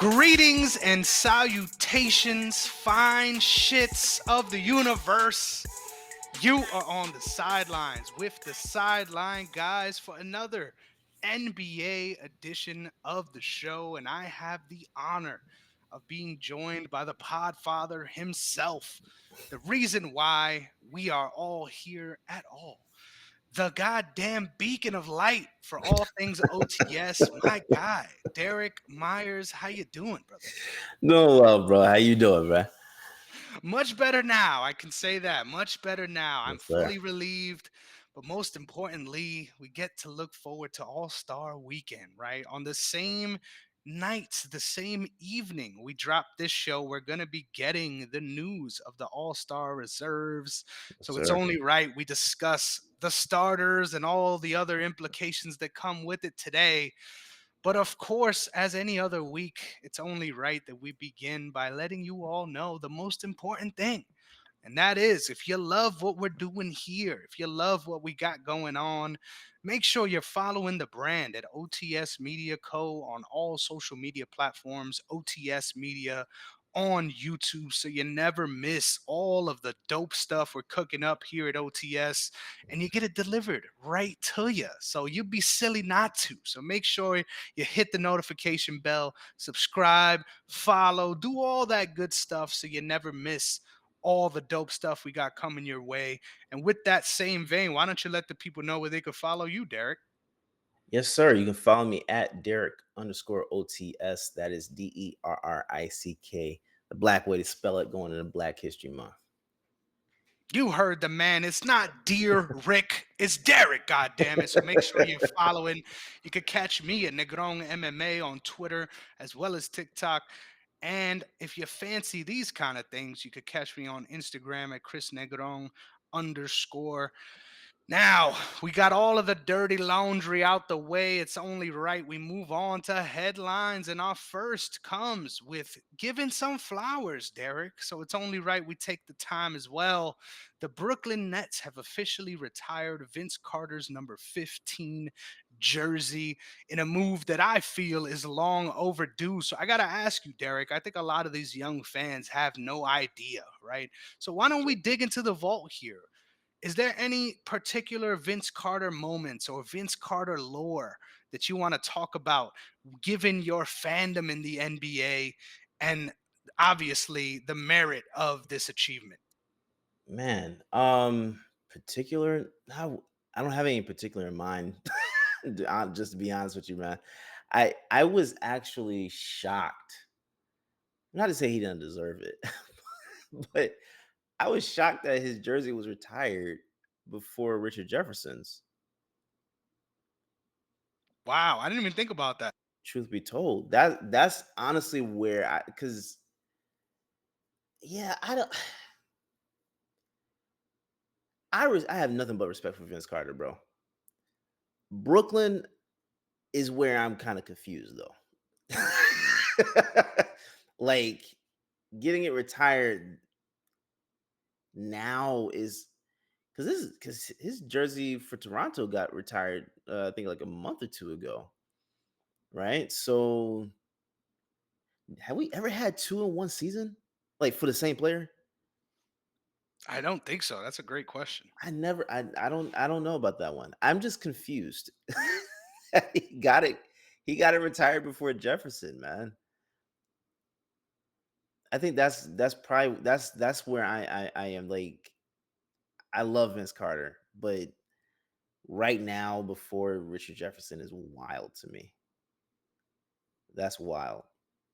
Greetings and salutations, fine shits of the universe. You are on the sidelines with the sideline guys for another NBA edition of the show, and I have the honor of being joined by the Podfather himself. The reason why we are all here at all, the goddamn beacon of light for all things OTS, my guy, Derrick Myers. How you doing, brother? Doing well, bro. How you doing, bro? Much better now. I can say that. Much better now. I'm Yes, sir. fully relieved. But most importantly, we get to look forward to All Star Weekend, right? On the same night, the same evening we drop this show, we're going to be getting the news of the All Star reserves. Yes, So it's sir. only right we discuss the starters and all the other implications that come with it today. But of course, as any other week, it's only right that we begin by letting you all know the most important thing. And that is, if you love what we're doing here, if you love what we got going on, make sure you're following the brand at OTS Media Co. on all social media platforms, OTS Media on YouTube, so you never miss all of the dope stuff we're cooking up here at OTS, and you get it delivered right to you. So you'd be silly not to. So make sure you hit the notification bell, subscribe, follow, do all that good stuff so you never miss all the dope stuff we got coming your way. And with that same vein, why don't you let the people know where they could follow you, Derek? Yes, sir. You can follow me at Derrick_OTS. That is Derrick. The black way to spell it going into Black History Month. You heard the man. It's not Dear Rick, it's Derek, goddammit. So make sure you're following. You could catch me at Negron MMA on Twitter as well as TikTok. And if you fancy these kind of things, you could catch me on Instagram at Chris Negron underscore. Now, we got all of the dirty laundry out the way. It's only right we move on to headlines. And our first comes with giving some flowers, Derek. So it's only right we take the time as well. The Brooklyn Nets have officially retired Vince Carter's number 15 jersey in a move that I feel is long overdue. So I got to ask you, Derek, I think a lot of these young fans have no idea, right? So why don't we dig into the vault here? Is there any particular Vince Carter moments or Vince Carter lore that you want to talk about, given your fandom in the NBA and obviously the merit of this achievement? Man, particular. I don't have any particular in mind. Just to be honest with you, man, I was actually shocked. Not to say he didn't deserve it, but I was shocked that his jersey was retired before Richard Jefferson's. Wow, I didn't even think about that. Truth be told, that's honestly where because yeah, I don't. I have nothing but respect for Vince Carter, bro. Brooklyn is where I'm kind of confused though. Like getting it retired now is because his jersey for Toronto got retired. I think like a month or two ago, right? So have we ever had two in one season, like for the same player? I don't think so. That's a great question. I don't know about that one. I'm just confused. he got it. He got it retired before Jefferson, man. I think that's probably that's where I am. Like I love Vince Carter, but right now before Richard Jefferson is wild to me. That's wild.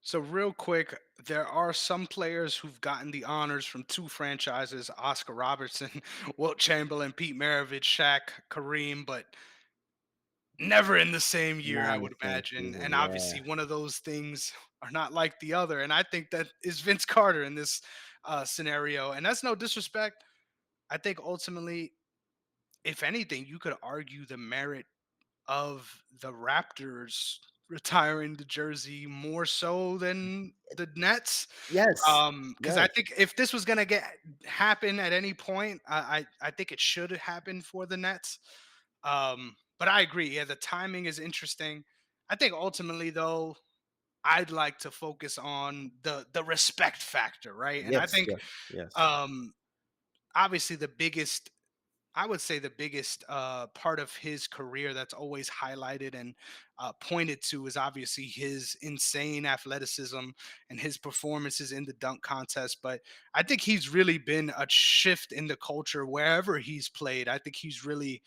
So, real quick, there are some players who've gotten the honors from two franchises: Oscar Robertson, Wilt Chamberlain, Pete Maravich, Shaq, Kareem, but never in the same year, Not I in the would same imagine. season. And Yeah. obviously, one of those things are not like the other. And I think that is Vince Carter in this scenario. And that's no disrespect. I think ultimately, if anything, you could argue the merit of the Raptors retiring the jersey more so than the Nets. Yes. Because I Yes. think if this was gonna get happen at any point, I think it should happen for the Nets. But I agree. Yeah, the timing is interesting. I think ultimately though, I'd like to focus on the respect factor, right? And I Yes, think yes, yes. um obviously the biggest, I would say the biggest part of his career that's always highlighted and pointed to is obviously his insane athleticism and his performances in the dunk contest. But I think he's really been a shift in the culture wherever he's played. I think he's really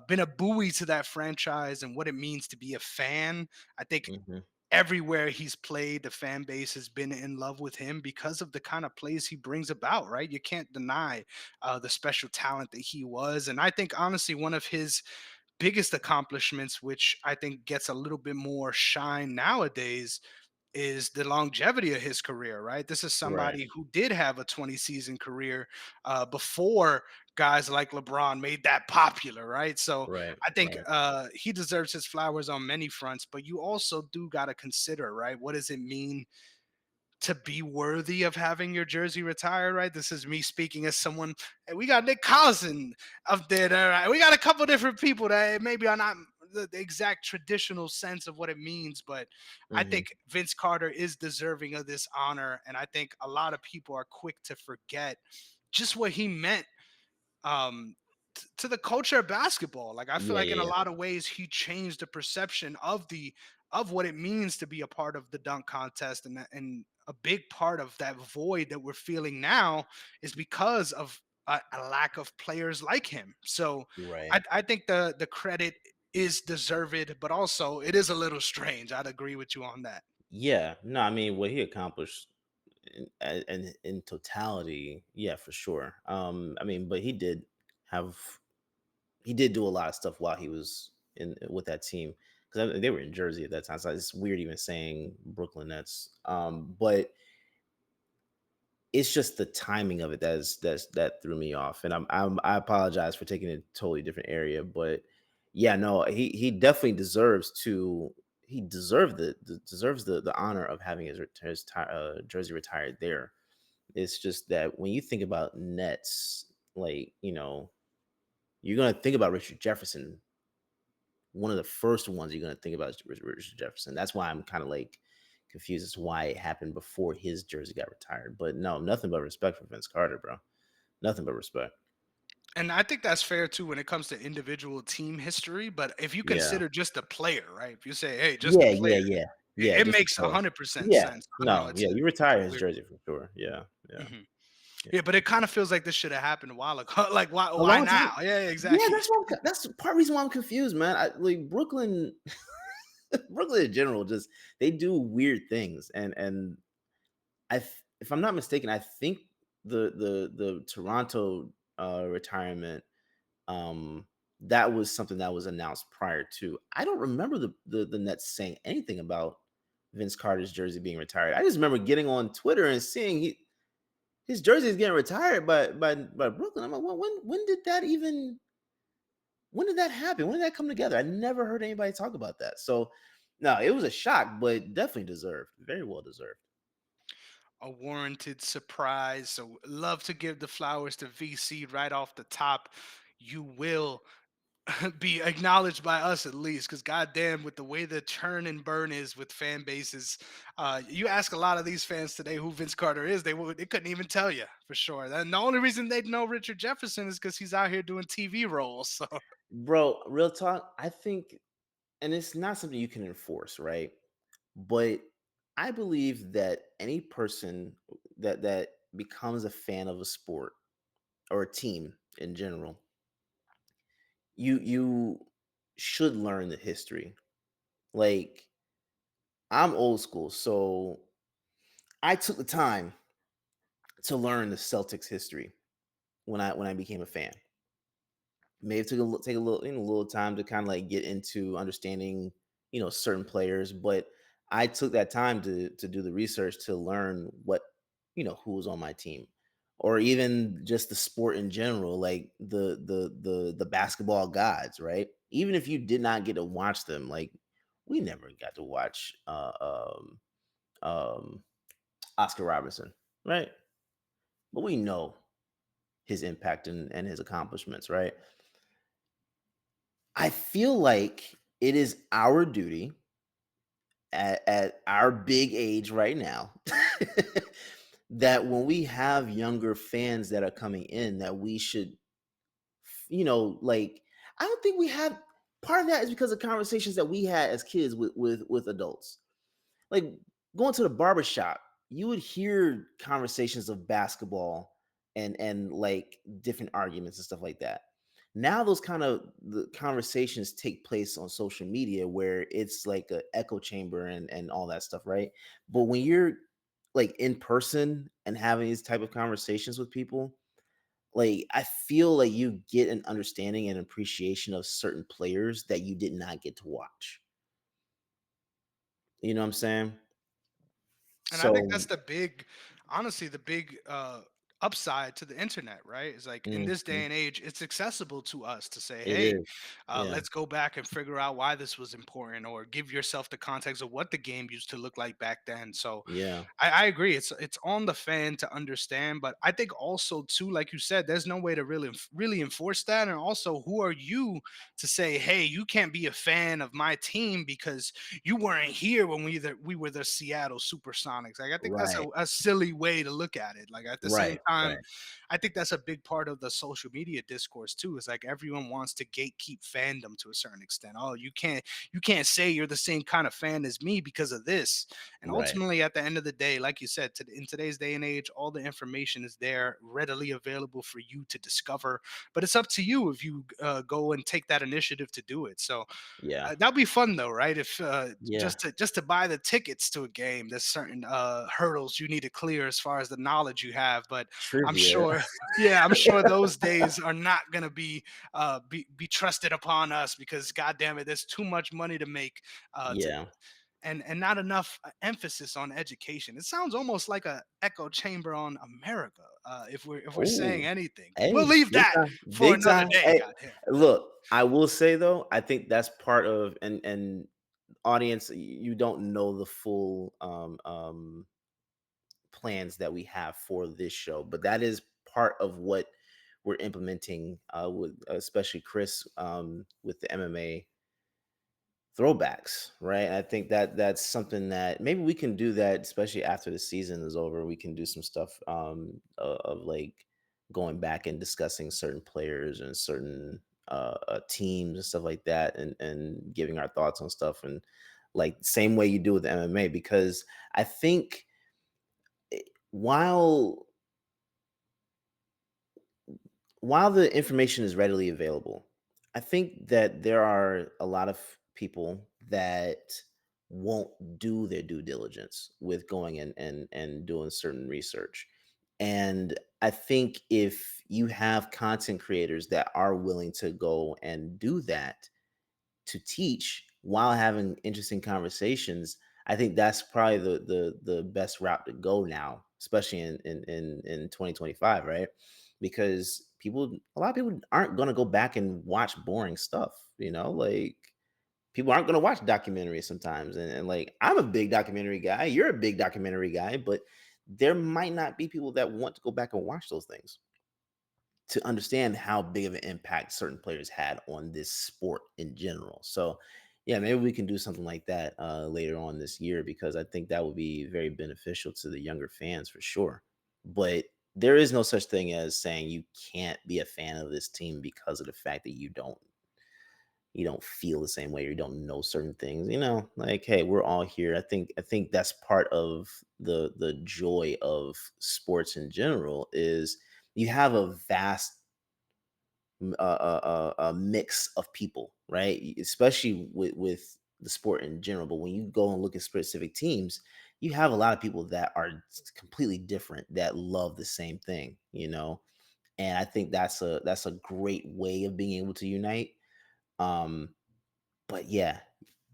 been a buoy to that franchise and what it means to be a fan. I think Mhm. everywhere he's played, the fan base has been in love with him because of the kind of plays he brings about, right? You can't deny the special talent that he was. And I think, honestly, one of his biggest accomplishments, which I think gets a little bit more shine nowadays, is the longevity of his career, right? This is Right, somebody who did have a 20 season career before guys like LeBron made that popular, right? So right, I think right. he deserves his flowers on many fronts, but you also do got to consider, right? What does it mean to be worthy of having your jersey retired, right? This is me speaking as someone. Hey, we got Nick Collison up there. Right? We got a couple different people that maybe are not the exact traditional sense of what it means, but I Mhm. think Vince Carter is deserving of this honor, and I think a lot of people are quick to forget just what he meant um to the culture of basketball. Like I feel Yeah, like in yeah, a yeah. lot of ways he changed the perception of the of what it means to be a part of the dunk contest, and a big part of that void that we're feeling now is because of a lack of players like him. So Right. I think the credit is deserved, but also it is a little strange. I'd agree with you on that. Yeah. No, I mean, what he accomplished in totality, yeah, for sure. I mean, but have he did do a lot of stuff while he was in with that team because they were in Jersey at that time. So it's weird even saying Brooklyn Nets. But it's just the timing of it that threw me off, and I apologize for taking a totally different area, but yeah, no, he definitely deserves to. He deserved deserves the honor of having his jersey retired there. It's just that when you think about Nets, like you're gonna think about Richard Jefferson. One of the first ones you're gonna think about is Richard Jefferson. That's why I'm kind of like confused as to why it happened before his jersey got retired. But no, nothing but respect for Vince Carter, bro. Nothing but respect. And I think that's fair too when it comes to individual team history. But if you Yeah. consider just the player, right? If you say, hey, just the Yeah, player, yeah, yeah. Yeah, it just a makes player. 100% Yeah. sense. I don't know. No, yeah, you It's retire a his weird. jersey for sure. Yeah, yeah, Mhm. yeah. Yeah, but it kind of feels like this should have happened a while ago. Like, why? A Why long now? time. Yeah, Yeah, exactly. that's part reason why I'm confused, man. Like Brooklyn Brooklyn in general just they do weird things and if I'm not mistaken, I think the Toronto retirement um that was something that was announced prior to. I don't remember the Nets saying anything about Vince Carter's jersey being retired. I just remember getting on Twitter and seeing his jersey is getting retired by Brooklyn. I'm like, well, when did that happen? When did that come together? I never heard anybody talk about that. So no, it was a shock, but definitely deserved. Very well deserved. A warranted surprise. So, love to give the flowers to VC right off the top. You will be acknowledged by us at least, because goddamn, with the way the churn and burn is with fan bases, you ask a lot of these fans today who Vince Carter is, they couldn't even tell you for sure. And the only reason they'd know Richard Jefferson is because he's out here doing TV roles. So Bro, real talk, I think and it's not something you can enforce, right? But I believe that any person that becomes a fan of a sport or a team in general, you should learn the history. Like I'm old school, so I took the time to learn the Celtics history when I became a fan. Maybe take a little a little time to kind of like get into understanding certain players, but I took that time to do the research to learn what who was on my team, or even just the sport in general, like the basketball gods, right? Even if you did not get to watch them, like we never got to watch um Oscar Robertson, right? But we know his impact and his accomplishments, right? I feel like it is our duty at our big age right now that when we have younger fans that are coming in, that we should, like, I don't think we have. Part of that is because of conversations that we had as kids with adults, like going to the barber shop. You would hear conversations of basketball and like different arguments and stuff like that. Now those kind of the conversations take place on social media where it's like a echo chamber and all that stuff, right? But when you're like in person and having these type of conversations with people, like I feel like you get an understanding and appreciation of certain players that you did not get to watch. You know what I'm saying? And I think So, that's the big, honestly, the big upside to the internet, right? Is like in this day mhm, and age, it's accessible to us to say, it hey, is. Yeah, let's go back and figure out why this was important, or give yourself the context of what the game used to look like back then. So yeah, I agree. It's on the fan to understand, but I think also too, like you said, there's no way to really enforce that. And also, who are you to say, hey, you can't be a fan of my team because you weren't here when we were the Seattle Supersonics. Like I think that's right, a silly way to look at it. Like at the same right, time, right, I think that's a big part of the social media discourse too. Is like everyone wants to gatekeep fandom to a certain extent. Oh, you can't say you're the same kind of fan as me because of this. And right. ultimately, at the end of the day, like you said, in today's day and age, all the information is there readily available for you to discover. But it's up to you if you go and take that initiative to do it. So Yeah, that'd be fun though, right? If yeah. just to buy the tickets to a game, there's certain hurdles you need to clear as far as the knowledge you have. But I'm Trivia. sure, yeah, I'm sure those days are not gonna be trusted upon us because, God damn it, there's too much money to make to Yeah. and not enough emphasis on education. It sounds almost like a echo chamber on America. If we're saying Oh, anything, but we'll hey, leave big that time, for big another time. day. Hey, God damn. look, I will say though, I think that's part of and audience, you don't know the full plans that we have for this show, but that is part of what we're implementing with especially Chris with the MMA throwbacks, right? I think that that's something that maybe we can do that, especially after the season is over. We can do some stuff of like going back and discussing certain players and certain teams and stuff like that, and giving our thoughts on stuff, and like same way you do with MMA, because I think while while the information is readily available, I think that there are a lot of people that won't do their due diligence with going and doing certain research. And I think if you have content creators that are willing to go and do that, to teach while having interesting conversations, I think that's probably the best route to go now, especially in 2025, right? Because a lot of people aren't going to go back and watch boring stuff, like people aren't going to watch documentaries sometimes, and like I'm a big documentary guy, you're a big documentary guy, but there might not be people that want to go back and watch those things to understand how big of an impact certain players had on this sport in general. So, yeah, maybe we can do something like that later on this year, because I think that would be very beneficial to the younger fans for sure. But there is no such thing as saying you can't be a fan of this team because of the fact that you don't feel the same way or you don't know certain things. Like, hey, we're all here. I think that's part of the joy of sports in general is you have a vast a mix of people, right? Especially with the sport in general. But when you go and look at specific teams, you have a lot of people that are completely different that love the same thing. And I think that's a great way of being able to unite. Um, but yeah,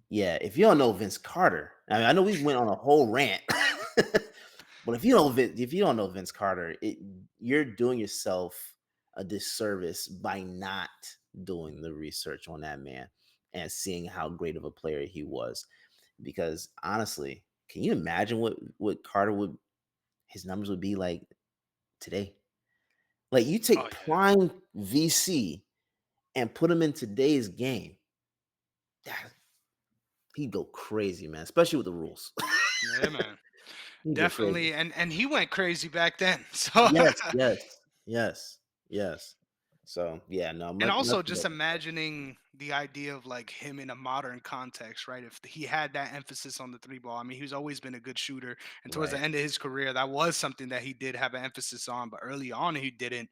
yeah. If you don't know Vince Carter, I mean, I know we went on a whole rant, but if you don't know Vince Carter, you're doing yourself a disservice by not doing the research on that man and seeing how great of a player he was. Because honestly, can you imagine what Carter would his numbers would be like today? Like you Oh take yeah. prime VC and put him in today's game, that- he'd go crazy, man, especially with the rules. Yeah, man. He'd go crazy. Definitely, and he went crazy back then. So Yes, yes, yes, yes. So, yeah, no, and much also just better. imagining the idea of like him in a modern context, right? If he had that emphasis on the three ball, I mean, he's always been a good shooter, and towards the Right. end of his career, that was something that he did have an emphasis on, but early on he didn't.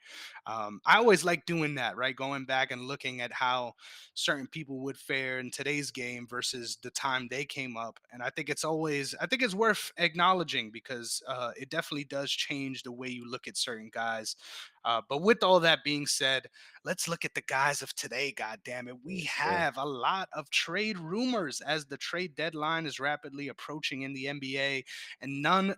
I always like doing that, right? Going back and looking at how certain people would fare in today's game versus the time they came up, and I think it's worth acknowledging because it definitely does change the way you look at certain guys. But with all that being said, let's look at the guys of today. God damn it. We Yes, sir. have a lot of trade rumors as the trade deadline is rapidly approaching in the NBA, and none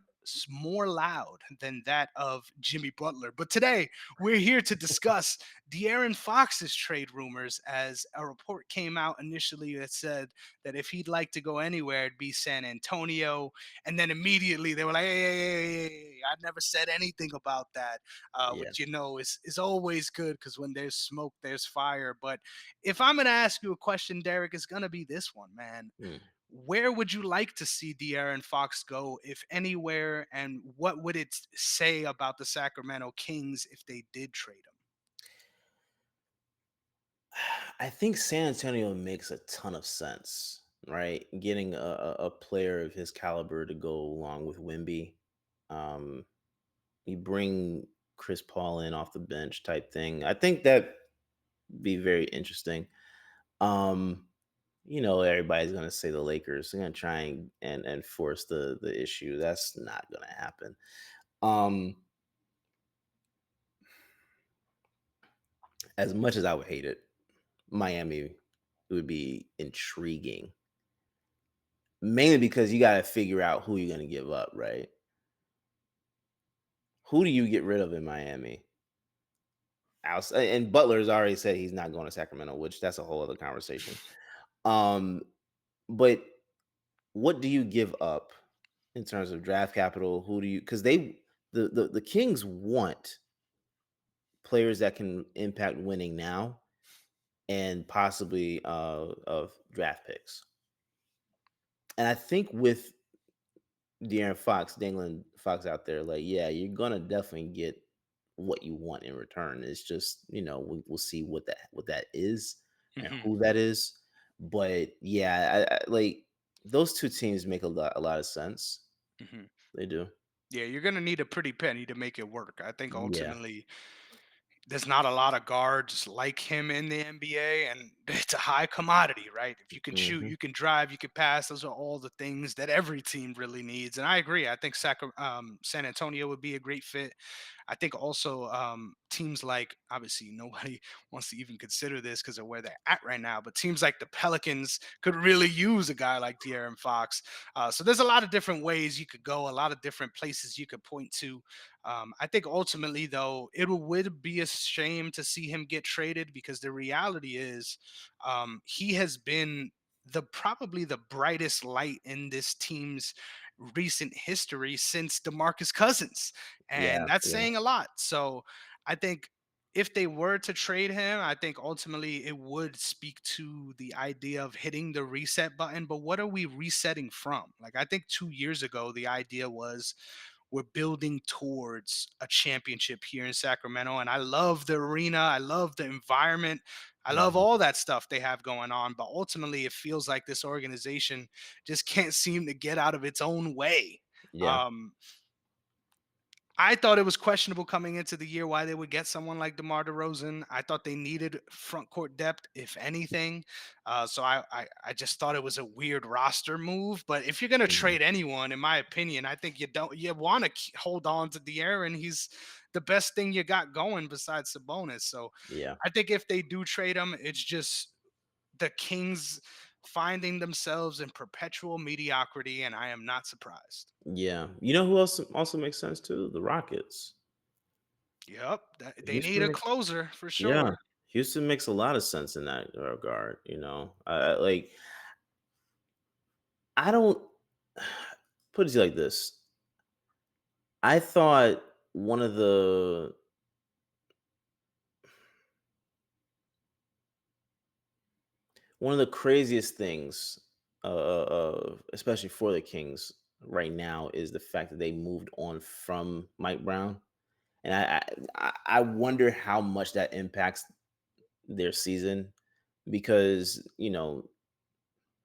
more loud than that of Jimmy Butler. But today, we're here to discuss De'Aaron Fox's trade rumors as a report came out initially that said that if he'd like to go anywhere, it'd be San Antonio. And then immediately they were like, hey, I never said anything about that, Yeah. which is always good because when there's smoke, there's fire. But if I'm gonna ask you a question, Derek, it's gonna be this one, man. Mm. Where would you like to see De'Aaron Fox go, if anywhere, and what would it say about the Sacramento Kings if they did trade him? I think San Antonio makes a ton of sense, right? Getting a player of his caliber to go along with Wimby. Um, you bring Chris Paul in off the bench type thing. I think that be very interesting. Um, everybody's gonna say the Lakers. They're gonna try and force the issue. That's not gonna happen. Um, as much as I would hate it, Miami would be intriguing. Mainly because you gotta figure out who you're gonna give up, right? Who do you get rid of in Miami? And Butler's already said he's not going to Sacramento, which that's a whole other conversation. Um, but what do you give up in terms of draft capital? Who do you because the Kings want players that can impact winning now and possibly of draft picks. And I think with De'Aaron Fox, dangling Fox out there, like, yeah, you're gonna definitely get what you want in return. It's just, we'll see what that is and Hmm. who that is. But yeah, like those two teams make a lot of sense. Hmm. They do. Yeah, you're gonna need a pretty penny to make it work. I think Yeah. ultimately there's not a lot of guards like him in the NBA, and it's a high commodity, right? If you can shoot, Hmm. you can drive, you can pass. Those are all the things that every team really needs. And I agree. I think San Antonio would be a great fit. I think also teams like obviously nobody wants to even consider this because of where they're at right now, but teams like the Pelicans could really use a guy like De'Aaron Fox. So there's a lot of different ways you could go, a lot of different places you could point to. I think ultimately, though, it would be a shame to see him get traded because the reality is he has been probably the brightest light in this team's recent history since DeMarcus Cousins, and Yeah. that's Yeah. saying a lot. So I think if they were to trade him, I think ultimately it would speak to the idea of hitting the reset button. But what are we resetting from? Like, I think 2 years ago, the idea was we're building towards a championship here in Sacramento. And I love the arena. I love the environment. I love Mhm. all that stuff they have going on. But ultimately, it feels like this organization just can't seem to get out of its own way. Yeah. Um, I thought it was questionable coming into the year why they would get someone like DeMar DeRozan. I thought they needed front court depth, if anything. So I just thought it was a weird roster move. But if you're going to Mhm. trade anyone, in my opinion, I think you want to hold on to De'Aaron. He's the best thing you got going besides Sabonis. So Yeah. I think if they do trade him, it's just the Kings finding themselves in perpetual mediocrity, and I am not surprised. Yeah. You know who else also makes sense too? The Rockets. Yep, they need Houston a makes closer for Yeah. sure. Houston makes a lot of sense in that regard. Like I don't put it like this. I thought one of the one of the craziest things. especially for the Kings right now, is the fact that they moved on from Mike Brown, and I wonder how much that impacts their season because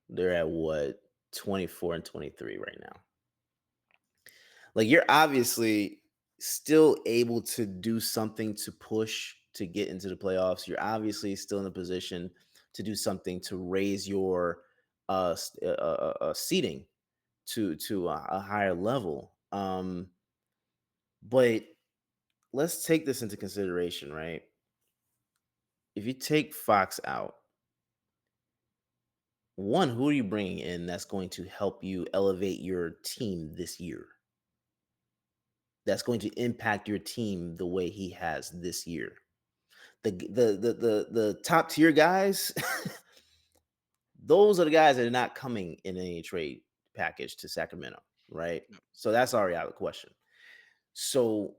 they're at what 24 and 23 right now. Like you're obviously still able to do something to push to get into the playoffs. You're obviously still in a position to do something to raise your seating to a higher level. But let's take this into consideration, right? If you take Fox out, one, who are you bringing in that's going to help you elevate your team this year? That's going to impact your team the way he has this year. The top tier guys, those are the guys that are not coming in any trade package to Sacramento, right? Yep. So that's already out of the question. So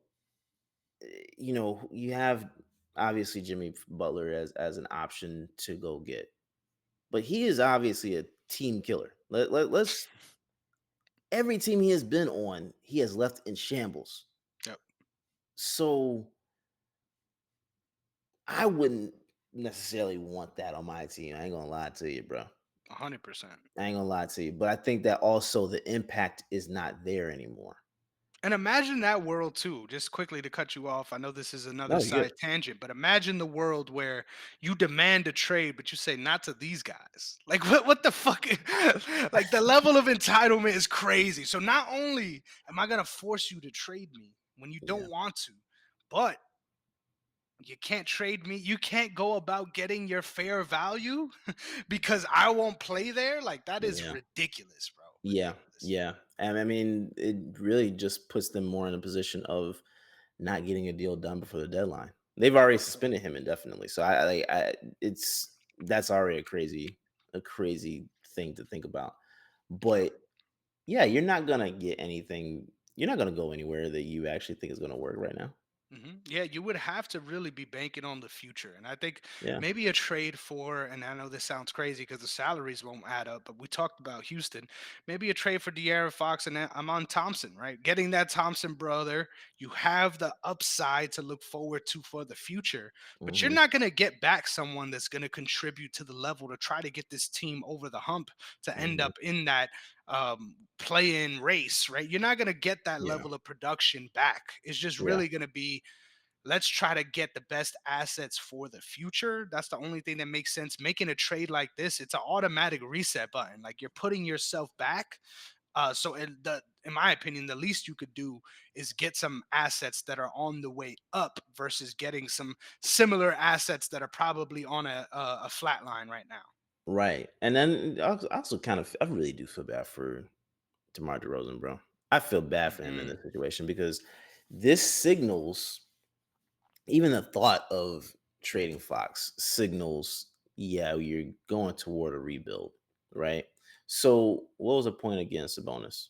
you have obviously Jimmy Butler as an option to go get, but he is obviously a team killer. Let's every team he has been on, he has left in shambles. Yep. So I wouldn't necessarily want that on my team. I ain't gonna lie to you, bro. 100%. I ain't gonna lie to you, but I think that also the impact is not there anymore. And imagine that world too, just quickly to cut you off. I know this is another No, you side good. tangent, but imagine the world where you demand a trade, but you say not to these guys. Like what the fuck? Like the level of entitlement is crazy. So not only am I gonna force you to trade me when you Yeah, don't want to, but you can't trade me. You can't go about getting your fair value because I won't play there. Like that is yeah, ridiculous, bro. yeah, Ridiculous. yeah. And I mean, it really just puts them more in a position of not getting a deal done before the deadline. They've already suspended him indefinitely, so it's that's already a crazy thing to think about. Yep. But yeah, you're not gonna get anything. You're not gonna go anywhere that you actually think is gonna work right now. Yeah, you would have to really be banking on the future. And I think Yeah. maybe a trade for, and I know this sounds crazy because the salaries won't add up, but we talked about Houston. Maybe a trade for De'Aaron Fox and Amon Thompson, right? Getting that Thompson brother, you have the upside to look forward to for the future, but you're Hmm. not going to get back someone that's going to contribute to the level to try to get this team over the hump to end Hmm. up in that play-in race, right? You're not going to get that Yeah. level of production back. It's just Yeah. really going to be let's try to get the best assets for the future. That's the only thing that makes sense. Making a trade like this, it's an automatic reset button. Like you're putting yourself back. In my opinion, the least you could do is get some assets that are on the way up versus getting some similar assets that are probably on a flat line right now. Right. And then I also kind of I really do feel bad for DeMar DeRozan, bro. I feel bad for him in Mhm. this situation because this signals even the thought of trading Fox signals, yeah, you're going toward a rebuild, right? So what was the point against Sabonis?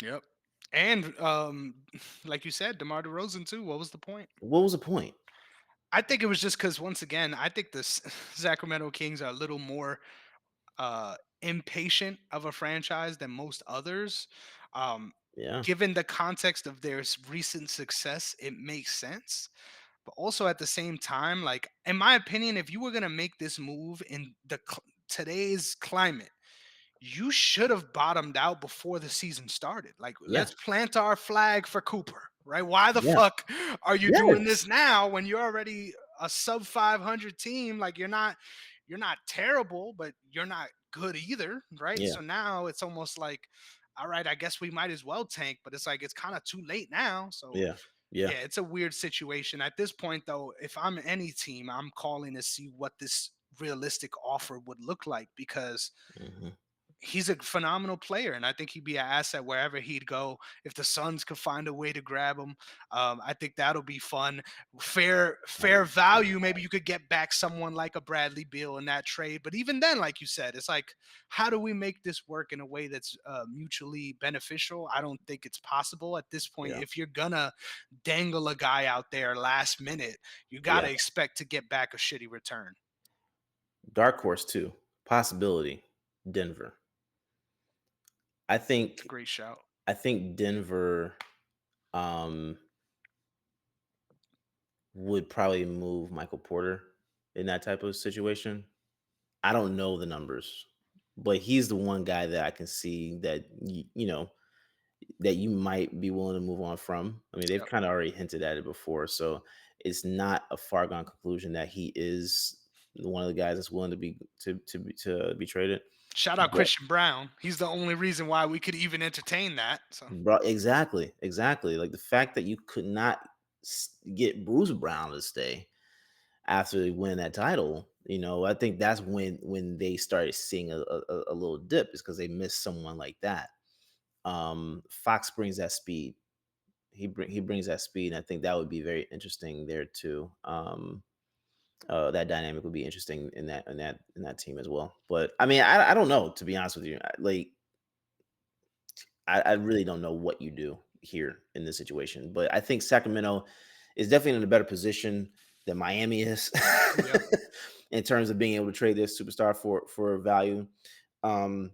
Yep. And like you said, DeMar DeRozan too. What was the point? What was the point? I think it was just because once again, I think the Sacramento Kings are a little more impatient of a franchise than most others. Um, Yeah. Given the context of their recent success, it makes sense. But also at the same time, like in my opinion, if you were gonna make this move in today's climate, you should have bottomed out before the season started. Like, let's Yes. plant our flag for Cooper, right? Why the Yeah. fuck are you doing Yes. this now when you're already a sub 500 team? Like, you're not terrible, but you're not good either, right? Yeah. So now it's almost like, all right, I guess we might as well tank, but it's like it's kind of too late now. So Yeah. Yeah. yeah, it's a weird situation at this point. Though, if I'm any team, I'm calling to see what this realistic offer would look like because Hmm. he's a phenomenal player, and I think he'd be an asset wherever he'd go. If the Suns could find a way to grab him, I think that'll be fun. Fair value. Maybe you could get back someone like a Bradley Beal in that trade. But even then, like you said, it's like, how do we make this work in a way that's mutually beneficial? I don't think it's possible at this point. Yeah. If you're gonna dangle a guy out there last minute, you Yeah. gotta expect to get back a shitty return. Dark horse too. Possibility. Denver. I It's a think great shout. I think Denver um would probably move Michael Porter in that type of situation. I don't know the numbers, but he's the one guy that I can see that that you might be willing to move on from. I mean, they've Yep. kind of already hinted at it before, so it's not a far gone conclusion that he is one of the guys that's willing to be traded. Shout out But Christian Brown. He's the only reason why we could even entertain that. So bro, exactly, exactly. Like the fact that you could not get Bruce Brown to stay after they win that title, I think that's when they started seeing a little dip is because they missed someone like that. Fox brings that speed. He brings that speed, and I think that would be very interesting there too. That dynamic would be interesting in that team as well. But I mean, I don't know, to be honest with you. I really don't know what you do here in this situation. But I think Sacramento is definitely in a better position than Miami is yep. in terms of being able to trade this superstar for value. Um,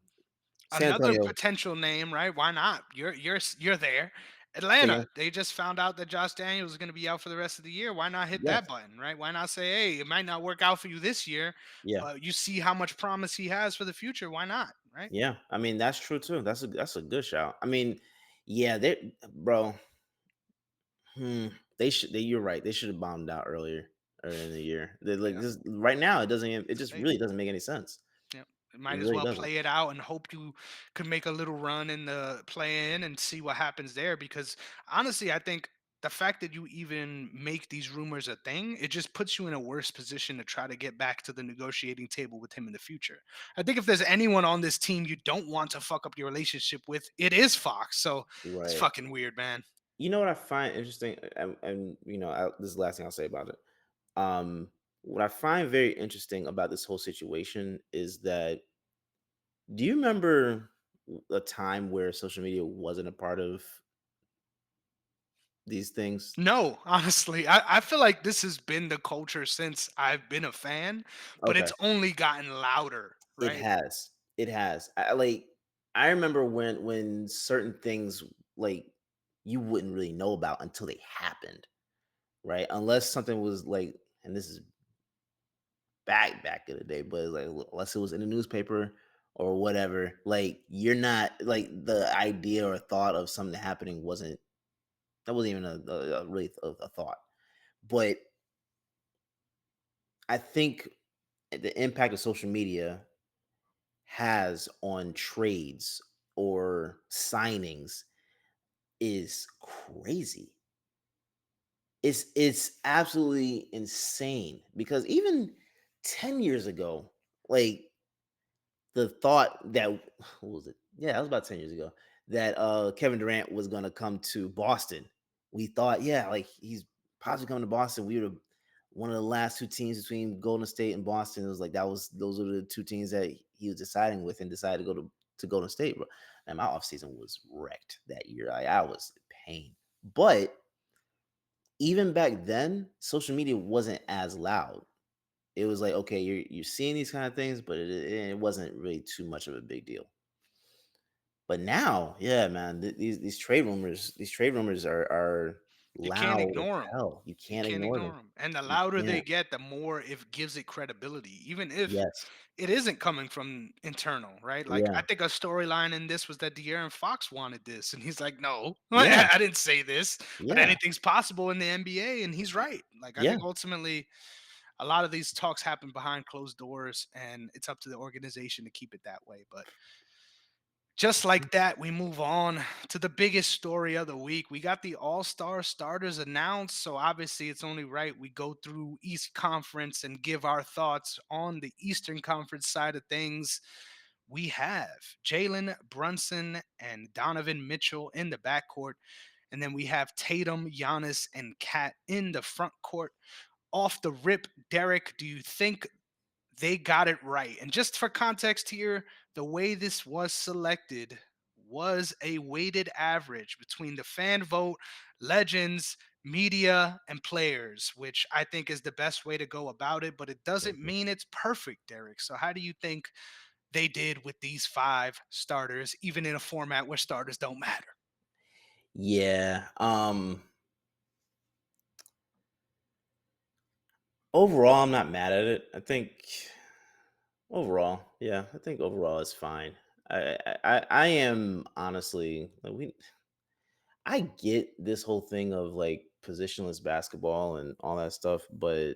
San Another Antonio, potential name, right? Why not? You're there. say Atlanta, again? they just found out that Josh Daniels is going to be out for the rest of the year. Why not hit Yes, that button, right? Why not say, hey, it might not work out for you this year, yeah, but you see how much promise he has for the future. Why not, right? yeah. I mean, that's true too. That's a good shout. I mean, yeah, bro. Hmm, you're right. They should have bombed out earlier in the year. Like Yeah, this right now, it just stay. really doesn't make any sense. Yep. It Might as really well doesn't. play it out and hope you could make a little run in the play in and see what happens there. Because honestly, I think the fact that you even make these rumors a thing, it just puts you in a worse position to try to get back to the negotiating table with him in the future. I think if there's anyone on this team you don't want to fuck up your relationship with, it is Fox. So it's Right. fucking weird, man. You know what I find interesting, and this is the last thing I'll say about it. What I find very interesting about this whole situation is that do you remember a time where social media wasn't a part of these things? No, honestly, I feel like this has been the culture since I've been a fan, but Okay, it's only gotten louder, it right? has. It has. I remember when certain things like you wouldn't really know about until they happened, right? Unless something was like, and this is back in the day, but like unless it was in the newspaper or whatever, like you're not like the idea or thought of something happening wasn't even a really a thought. But I think the impact of social media has on trades or signings is crazy. It's absolutely insane because even 10 years ago, like the thought that what was it? Yeah, that was about 10 years ago that Kevin Durant was gonna come to Boston. We thought, yeah, like he's possibly coming to Boston. We were one of the last two teams between Golden State and Boston. It was like those were the two teams that he was deciding with and decided to go to Golden State. Bro. And my offseason was wrecked that year. I was in pain. But even back then, social media wasn't as loud. It was like, okay, you're seeing these kind of things, but it wasn't really too much of a big deal. But now, yeah, man, these trade rumors are You can't loud as ignore them. hell. You You can't can't ignore ignore them. them. And the You louder they can't. get, the more it gives it credibility, even if Yes. it isn't coming from internal, right? Like I Yeah. think a storyline in this was that De'Aaron Fox wanted this, and he's like, "No, Yeah. I didn't say this, but Yeah. anything's possible in the NBA," and he's right. Like I Yeah. think ultimately, a lot of these talks happen behind closed doors, and it's up to the organization to keep it that way. But just like that, we move on to the biggest story of the week. We got the All Star starters announced. So obviously, it's only right we go through East Conference and give our thoughts on the Eastern Conference side of things. We have Jalen Brunson and Donovan Mitchell in the backcourt. And then we have Tatum, Giannis, and Kat in the front court. Off the rip, Derek, do you think they got it right? And just for context here, the way this was selected was a weighted average between the fan vote, legends, media, and players, which I think is the best way to go about it. But it doesn't Mhm. mean it's perfect, Derek. So, how do you think they did with these five starters, even in a format where starters don't matter. Yeah. Overall, I'm not mad at it. I think overall, yeah, I think overall it's fine. I am honestly like I get this whole thing of like positionless basketball and all that stuff, but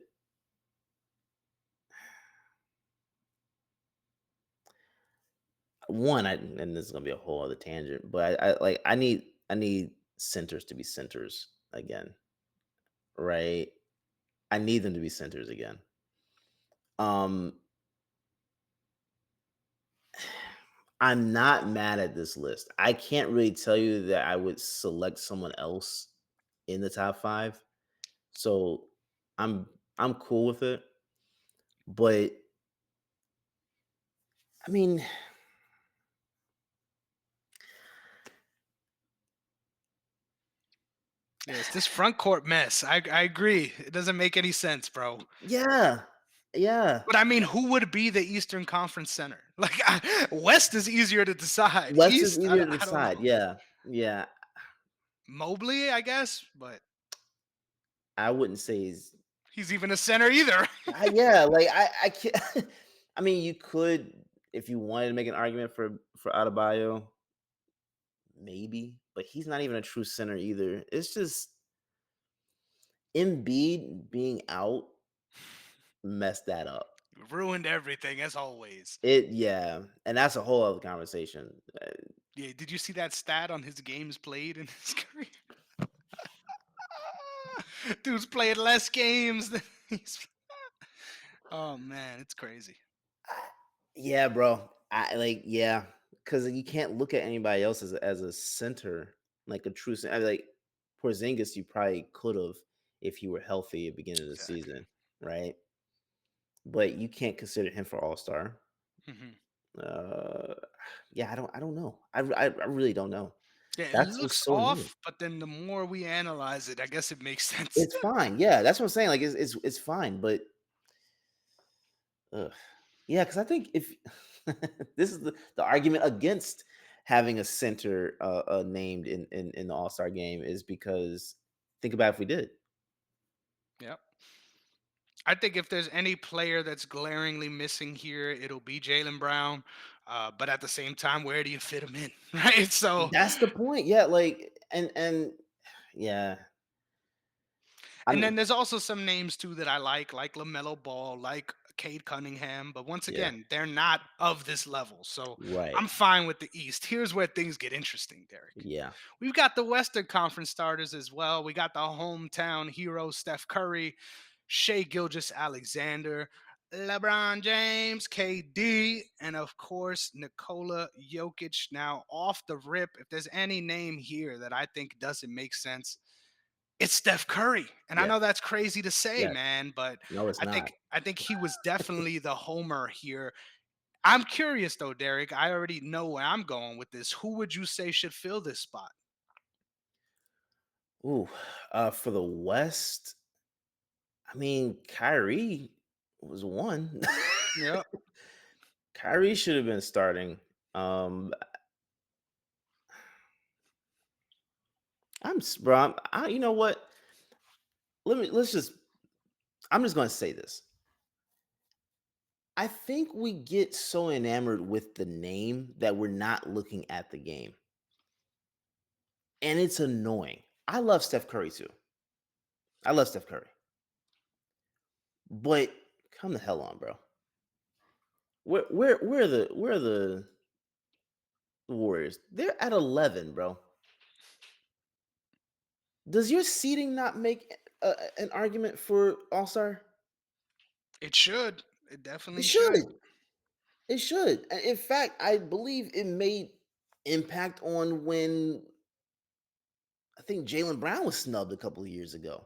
one, and this is gonna be a whole other tangent, but I need centers to be centers again, right? I need them to be centers again. Um, I'm not mad at this list. I can't really tell you that I would select someone else in the top five. So I'm I'm cool with it. But I mean, Yes, this front court mess. I agree. It doesn't make any sense, bro. yeah, yeah. But I mean, who would be the Eastern Conference center? Like West is easier to decide. West is East, easier to I don't decide. know. Yeah, yeah. Mobley, I guess, but I wouldn't say he's. he's even a center either. Yeah, like I can't. I mean, you could if you wanted to make an argument for Adebayo, maybe, but he's not even a true center either. It's just Embiid being out messed that up. Ruined everything as always. Yeah, and that's a whole other conversation. Yeah, did you see that stat on his games played in his career? Dude's played less games than he's. Oh man, it's crazy. Yeah, bro. I like yeah, because you can't look at anybody else as a center, like a true center. Like Porzingis, you probably could have if he were healthy at the beginning of the Exactly. season, right? But you can't consider him for All Star. Hmm. Uh, yeah, I don't know. I really don't know. Yeah, it That's what's looks so annoying. off, but then the more we analyze it, I guess it makes sense. It's fine. Yeah, that's what I'm saying. Like it's fine, but ugh. Yeah, because I think if this is the argument against having a center named in the All Star game is because think about if we did. Yep. I think if there's any player that's glaringly missing here, it'll be Jalen Brown. But at the same time, where do you fit him in, right? So, That's the point. Yeah, like and yeah, and I'm then there's also some names too that I like Lamelo Ball, like Cade Cunningham. But once yeah, again, they're not of this level, so right. I'm fine with the East. Here's where things get interesting, Derek. Yeah, We've got the Western Conference starters as well. We got the hometown hero Steph Curry, Shea Gilgis Alexander, LeBron James, KD, and of course Nikola Jokic. Now, off the rip, if there's any name here that I think doesn't make sense, it's Steph Curry. And I yes, know that's crazy to say, yes. man, but No, it's not. I think he was definitely the homer here. I'm curious though, Derek. I already know where I'm going with this. Who would you say should fill this spot? Ooh, for the West, I mean, Kyrie was one. Yep. Kyrie should have been starting. Um, bro. You know what? Let's just. I'm just going to say this. I think we get so enamored with the name that we're not looking at the game, and it's annoying. I love Steph Curry too. I love Steph Curry, but come the hell on, bro. Where are the Warriors? They're at 11, bro. Does your seating not make an argument for All Star? It should. It It definitely should. should. It should. In fact, I believe it made impact on when I think Jalen Brown was snubbed a couple of years ago.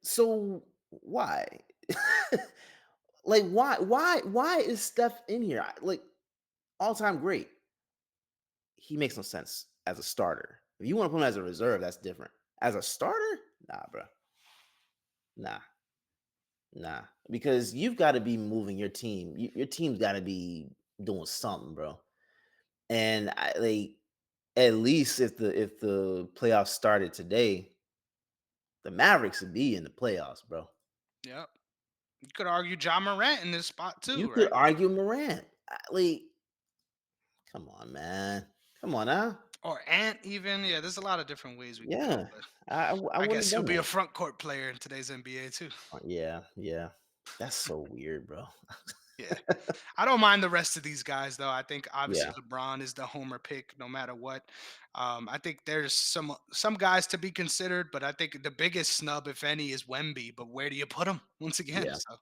So why? Like why is Steph in here? Like all-time great. He makes no sense as a starter. If you want to put him as a reserve, that's different. As a starter? Nah, bro. Nah. Nah, because you've got to be moving your team. Your team's got to be doing something, bro. And at least if the playoffs started today, the Mavericks would be in the playoffs, bro. Yep. You could argue John Morant in this spot You too, could right? argue Morant. Come on, man. Come on now. Or Ant even. Yeah, there's a lot of different ways we could go, Yeah, but I I wouldn't have guess he'll done be a that. front court player in today's NBA too. Yeah, yeah. That's so weird, bro. Yeah. I don't mind the rest of these guys though. I think obviously Yeah, LeBron is the homer pick no matter what. I think there's some guys to be considered, but I think the biggest snub, if any, is Wemby. But where do you put him once again? yeah, So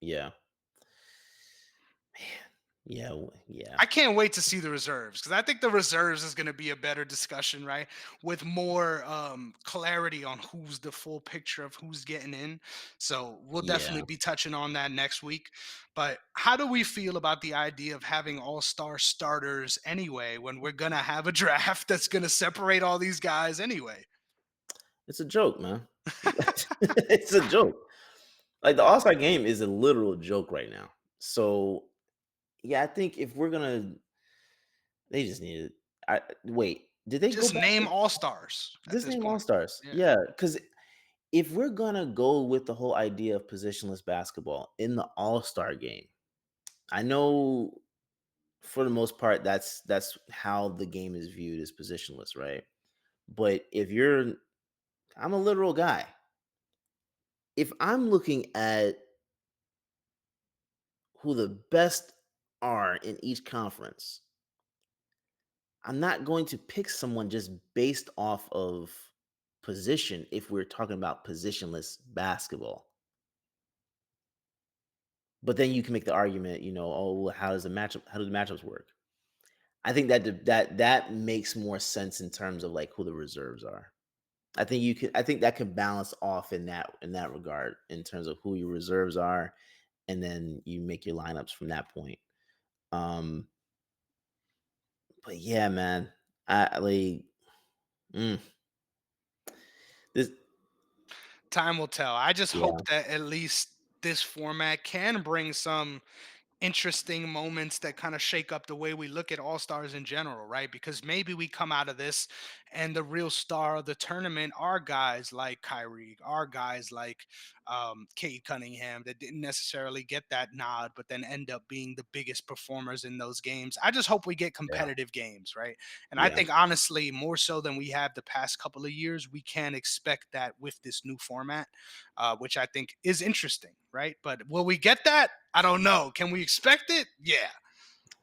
yeah. Yeah, yeah, I can't wait to see the reserves because I think the reserves is going to be a better discussion, right? With more clarity on who's the full picture of who's getting in. So we'll yeah. definitely be touching on that next week. But how do we feel about the idea of having all star starters anyway when we're going to have a draft that's going to separate all these guys anyway? It's a joke, man. It's a joke. Like the Yeah. All-Star game is a literal joke right now. So yeah, I think if we're gonna they just needed I wait, did they go Just back name to all stars at just this name point. All-Stars? Yeah. Yeah, because if we're gonna go with the whole idea of positionless basketball in the All-Star game, I know for the most part that's how the game is viewed as positionless, right? But if you're I'm a literal guy. If I'm looking at who the best are in each conference, I'm not going to pick someone just based off of position if we're talking about positionless basketball. But then you can make the argument, oh, well, how do the matchups work? I think that makes more sense in terms of like who the reserves are. I think that can balance off in that regard in terms of who your reserves are, and then you make your lineups from that point. Um, but yeah, man, I like mm, this. Time will tell. I just Yeah, hope that at least this format can bring some interesting moments that kind of shake up the way we look at all stars in general, right? Because maybe we come out of this and the real star of the tournament are guys like Kyrie, are guys like Cade Cunningham that didn't necessarily get that nod, but then end up being the biggest performers in those games. I just hope we get yeah, competitive games, right? And I yeah, think honestly, more so than we have the past couple of years, we can expect that with this new format, which I think is interesting, right? But will we get that? I don't know. Can we expect it? Yeah.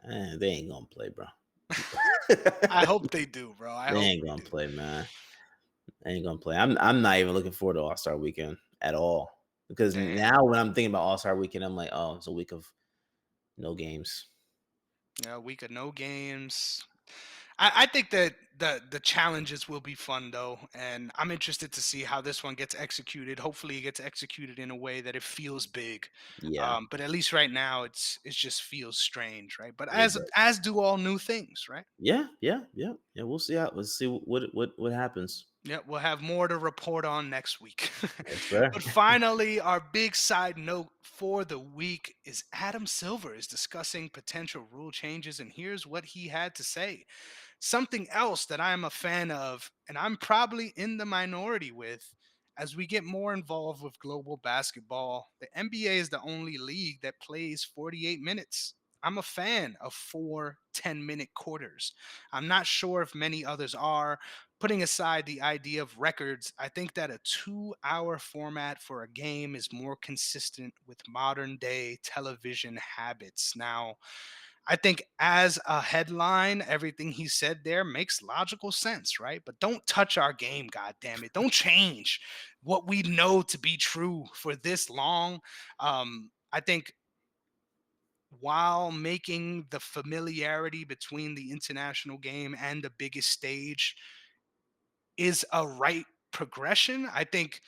They ain't gonna play, bro. I hope they do, bro. I They hope ain't they gonna do. play, man. They ain't gonna play. I'm not even looking forward to All Star Weekend at all because Damn. now when I'm thinking about All Star Weekend, I'm like, oh, it's a week of no games. Yeah, week of no games. I think that the challenges will be fun though, and I'm interested to see how this one gets executed. Hopefully, it gets executed in a way that it feels big. Yeah, But at least right now, it just feels strange, right? But it as do all new things, right? Yeah, yeah, yeah, yeah. We'll see how. Let's see what happens. Yeah, we'll have more to report on next week. Yes, sir. But finally, our big side note for the week is Adam Silver is discussing potential rule changes, and here's what he had to say. Something else that I'm a fan of, and I'm probably in the minority with, as we get more involved with global basketball, the NBA is the only league that plays 48 minutes. I'm a fan of 4 10-minute quarters. I'm not sure if many others are. Putting aside the idea of records, I think that a 2 hour format for a game is more consistent with modern day television habits. Now, I think as a headline, everything he said there makes logical sense, right? But don't touch our game, god damn it. Don't change what we know to be true for this long. I think while making the familiarity between the international game and the biggest stage is a right progression, I think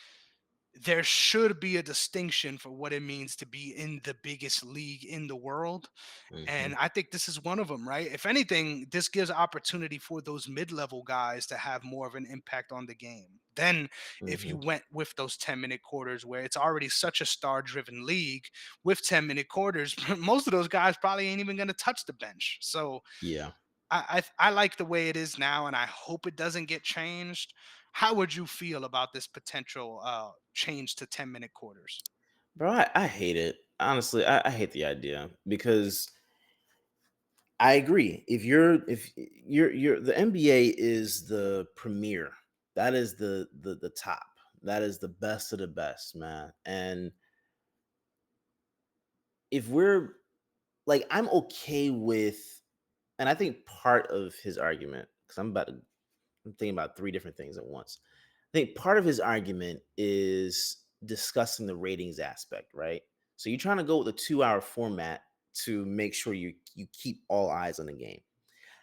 there should be a distinction for what it means to be in the biggest league in the world. Mhm, And I think this is one of them, right? If anything, this gives opportunity for those mid-level guys to have more of an impact on the game. Then, if you mhm. went with those 10-minute quarters, where it's already such a star-driven league with 10-minute quarters, most of those guys probably ain't even going to touch the bench. So Yeah. I like the way it is now, and I hope it doesn't get changed. How would you feel about this potential change to 10-minute quarters? Bro, I hate it. Honestly, I hate the idea because I agree. If you're the NBA is the premier. That is the top. That is the best of the best, man. And if we're like, I'm okay with, and I think part of his argument, because I'm thinking about three different things at once. I think part of his argument is discussing the ratings aspect, right? So you're trying to go with a 2 hour format to make sure you keep all eyes on the game.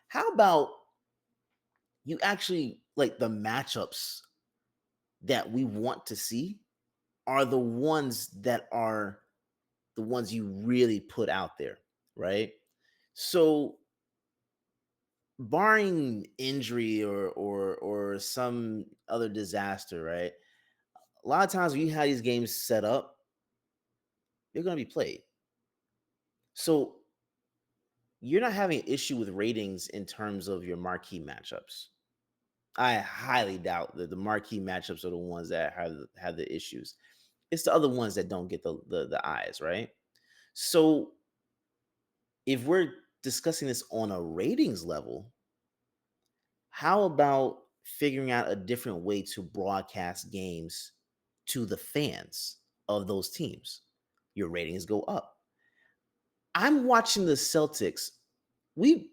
How about you actually like the matchups that we want to see are the ones you really put out there, right? So barring injury or some other disaster, right? A lot of times when you have these games set up, they're going to be played. So you're not having an issue with ratings in terms of your marquee matchups. I highly doubt that the marquee matchups are the ones that have the issues. It's the other ones that don't get the eyes, right? So if we're discussing this on a ratings level, how about figuring out a different way to broadcast games to the fans of those teams? Your ratings go up. I'm watching the Celtics. We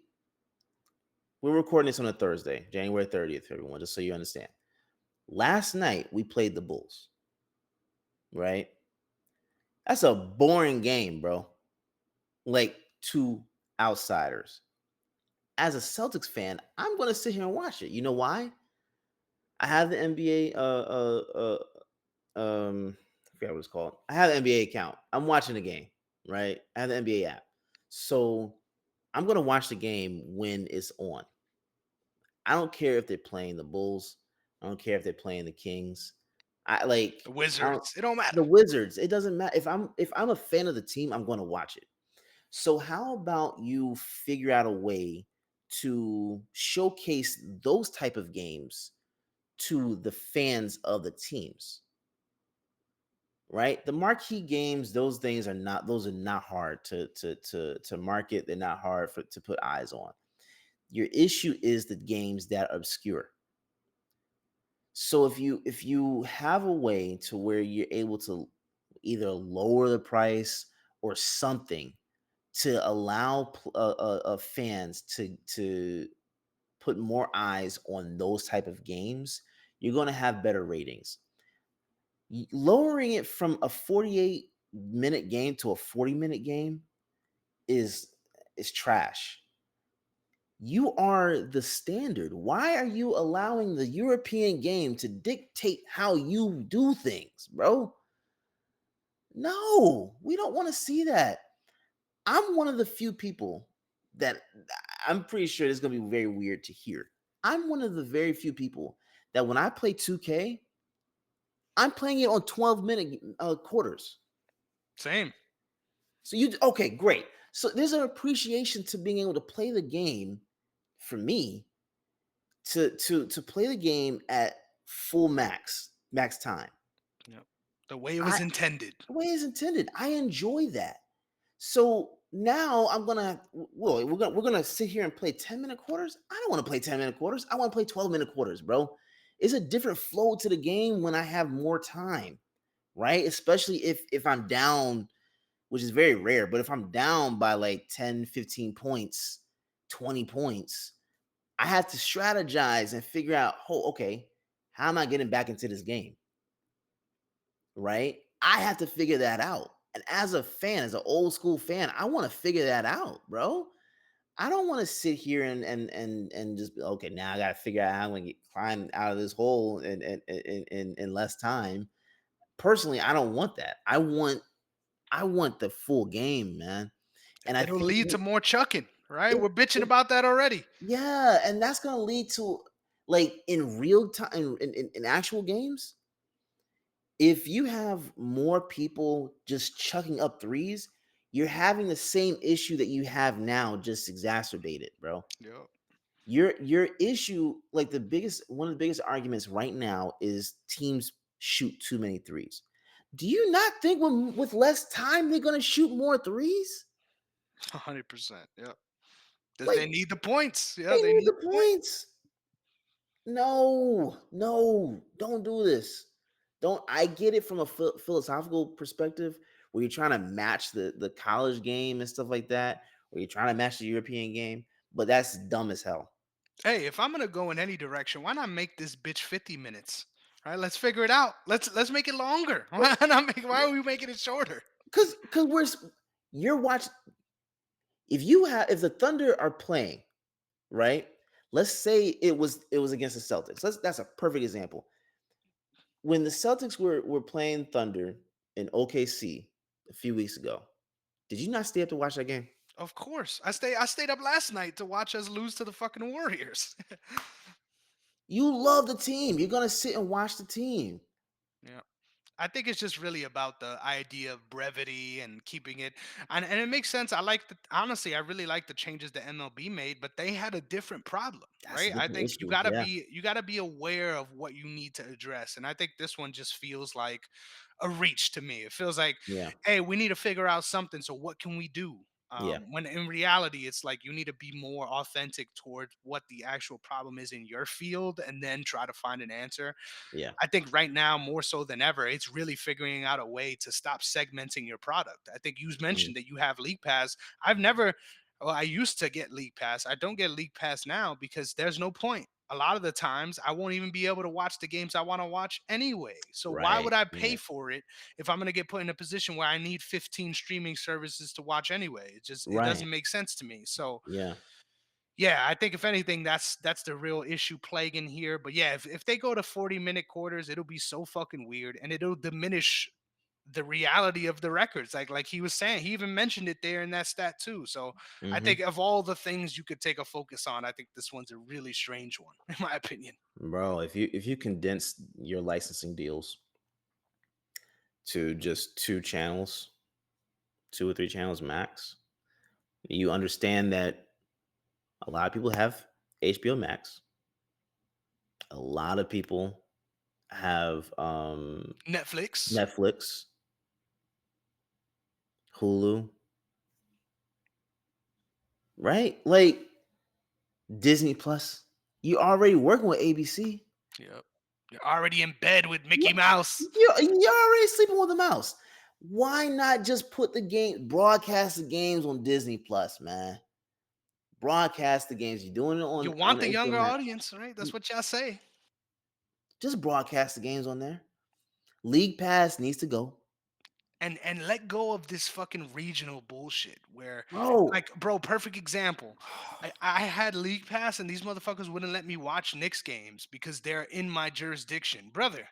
we're recording this on a Thursday, January 30th, everyone, just so you understand. Last night we played the Bulls, right? That's a boring game, bro. Like two outsiders. As a Celtics fan, I'm gonna sit here and watch it. You know why? I have the NBA I forgot what it's called. I have the NBA account. I'm watching the game, right? I have the NBA app. So I'm gonna watch the game when it's on. I don't care if they're playing the Bulls. I don't care if they're playing the Kings. I like The I don't, Wizards, it don't matter. the Wizards. It doesn't matter if I'm a fan of the team. I'm going to watch it. So how about you figure out a way to showcase those type of games to the fans of the teams, right? The marquee games, those are not hard to market. They're not hard to put eyes on. Your issue is the games that are obscure. So if you have a way to where you're able to either lower the price or something to allow fans to put more eyes on those type of games, you're going to have better ratings. Lowering it from a 48-minute game to a 40-minute game is is trash. You are the standard. Why are you allowing the European game to dictate how you do things, bro? No, we don't want to see that. I'm one of the few people that I'm pretty sure this is going to be very weird to hear. I'm one of the very few people that when I play 2K, I'm playing it on 12-minute quarters. Same. So you okay, great. So there's an appreciation to being able to play the game for me to play the game at full max time. Yep. The way it I was intended. The way it's intended. I enjoy that. So now I'm gonna well, we're gonna sit here and play 10-minute quarters. I don't want to play 10-minute quarters. I want to play 12-minute quarters, bro. It's a different flow to the game when I have more time, right? Especially if I'm down, which is very rare, but if I'm down by like 10, 15 points, 20 points, I have to strategize and figure out, oh, okay, how am I getting back into this game? Right? I have to figure that out. And as a fan, as an old school fan, I want to figure that out, bro. I don't want to sit here and just okay. Now I got to figure out how I'm going to climb out of this hole in less time. Personally, I don't want that. I want the full game, man. And I It'll think lead to more chucking, right? it, We're bitching it about that already. yeah, and that's gonna lead to like in real time in actual games, if you have more people just chucking up threes, you're having the same issue that you have now, just exacerbated, bro. Yep. Your issue, like the biggest one of the biggest arguments right now is teams shoot too many threes. Do you not think with less time they're gonna shoot more threes? 100%. Yep. Because Like they need the points. Yeah, they they need need the the points. points. No, no, don't do this. Don't. I get it from a philosophical perspective where you're trying to match the college game and stuff like that, where you're trying to match the European game, but that's dumb as hell. Hey, if I'm gonna go in any direction, why not make this bitch 50 minutes? All right, let's figure it out. Let's make it longer. Why not make? Why are we making it shorter? Because you're watching. If the Thunder are playing right, let's say it was against the Celtics. That's a perfect example. When the Celtics were playing Thunder in OKC a few weeks ago, did you not stay up to watch that game? Of course, I stayed up last night to watch us lose to the fucking Warriors. You love the team. You're gonna sit and watch the team. Yeah. I think it's just really about the idea of brevity and keeping it, and it makes sense. I like the honestly, I really like the changes that MLB made, but they had a different problem, That's a right? I different think you issue. gotta Yeah, be you gotta be aware of what you need to address, and I think this one just feels like a reach to me. It feels like, yeah, hey, we need to figure out something. So what can we do? yeah, When in reality, it's like you need to be more authentic toward what the actual problem is in your field, and then try to find an answer. yeah. I think right now, more so than ever, it's really figuring out a way to stop segmenting your product. I think you Mhm. mentioned that you have League Pass. I've never, well, I used to get League Pass. I don't get League Pass now because there's no point. A lot of the times, I won't even be able to watch the games I want to watch anyway. So why Right, would I pay right, for it if I'm going to get put in a position where I need 15 streaming services to watch anyway? It right. doesn't make sense to me. So Yeah, yeah, I think if anything, that's the real issue plaguing here. But yeah, if they go to 40-minute quarters, it'll be so fucking weird and it'll diminish the reality of the records. Like he was saying, he even mentioned it there in that stat too. So I hmm think of all the things you could take a focus on, I think this one's a really strange one, in my opinion. bro. If you condense your licensing deals to just two channels, 2 or 3 channels max, you understand that a lot of people have HBO Max. A lot of people have Netflix. Netflix, Hulu, right? Like Disney Plus. You already working with ABC. Yep. You're already in bed with You Mickey Mouse. you're already sleeping with a mouse. Why not just put the game broadcast the games on Disney Plus, man? Broadcast the games. You're doing it You on want the HBO younger Max. audience, right? That's You what y'all say. just broadcast the games on there. League Pass needs to go. And let go of this fucking regional bullshit where Bro. like bro, perfect example. I had league pass and these motherfuckers wouldn't let me watch Knicks games because they're in my jurisdiction. Brother,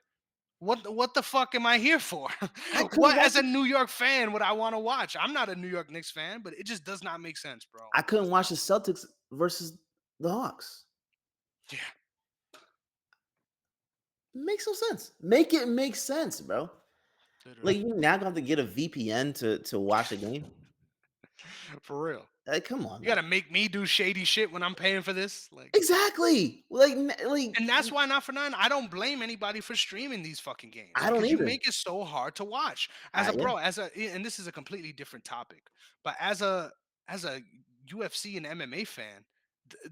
what the fuck am I here for? I couldn't What watch as a it. New York fan would I want to watch? I'm not a New York Knicks fan, but it just does not make sense, bro. I It couldn't does watch not. the Celtics versus the Hawks. Yeah, Makes no sense. Make it make sense, bro. Like literally. you now gonna have to get a VPN to watch a game. For real. Like, come on, You man. got to make me do shady shit when I'm paying for this? Like, Exactly. Like and that's why, not for none, I don't blame anybody for streaming these fucking games I don't because you either. make it so hard to watch. As a Yeah, bro, and this is a completely different topic, but as a UFC and MMA fan,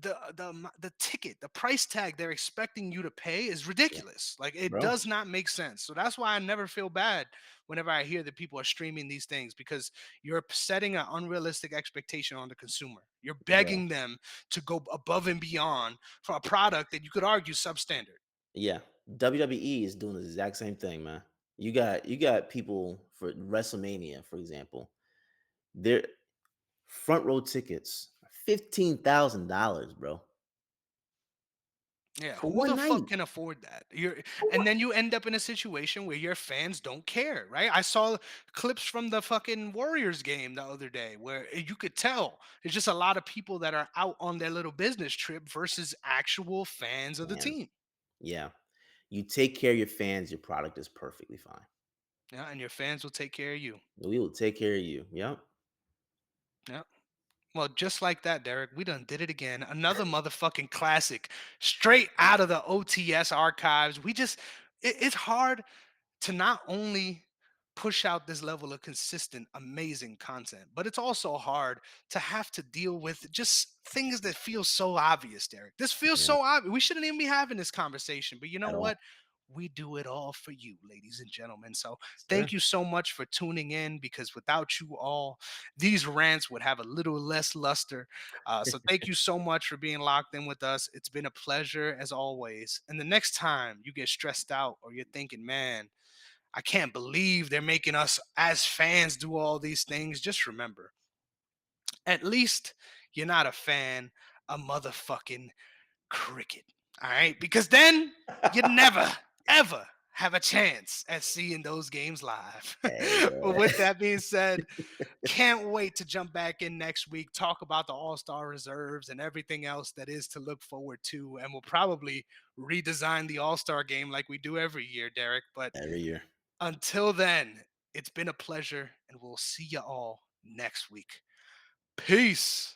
the ticket, the price tag they're expecting you to pay is yeah, ridiculous. Like it bro. does not make sense. So that's why I never feel bad whenever I hear that people are streaming these things because you're setting an unrealistic expectation on the consumer. You're Bro. begging them to go above and beyond for a product that you could argue substandard. Yeah. WWE is doing the exact same thing, man. You got people for WrestleMania, for example. Their front row tickets are $15,000, bro. Yeah, for who one the fuck night. can afford that? For And what? then you end up in a situation where your fans don't care, right? I saw clips from the fucking Warriors game the other day where you could tell there's just a lot of people that are out on their little business trip versus actual fans of the Fans. team. Yeah. You take care of your fans, your product is perfectly fine. Yeah, and your fans will take care of you. We will take care of you. Yep. Yeah. Well, just like that, Derek, we done did it again. Another motherfucking classic, straight out of the OTS archives. It's hard to not only push out this level of consistent, amazing content, but it's also hard to have to deal with just things that feel so obvious, Derek. This feels Yeah. so obvious. We shouldn't even be having this conversation, but you know At what? all. We do it all for you, ladies and gentlemen. So thank Sir. you so much for tuning in because without you all, these rants would have a little less luster. So thank you so much for being locked in with us. It's been a pleasure as always. And the next time you get stressed out or you're thinking, man, I can't believe they're making us as fans do all these things. Just remember, at least you're not a fan of motherfucking cricket. All right. Because then you never, ever have a chance at seeing those games live. Hey, But man. with that being said, can't wait to jump back in next week, talk about the All Star reserves and everything else that is to look forward to. And we'll probably redesign the All Star game like we do every year, Derek. But Every year. until then, it's been a pleasure, and we'll see you all next week. Peace.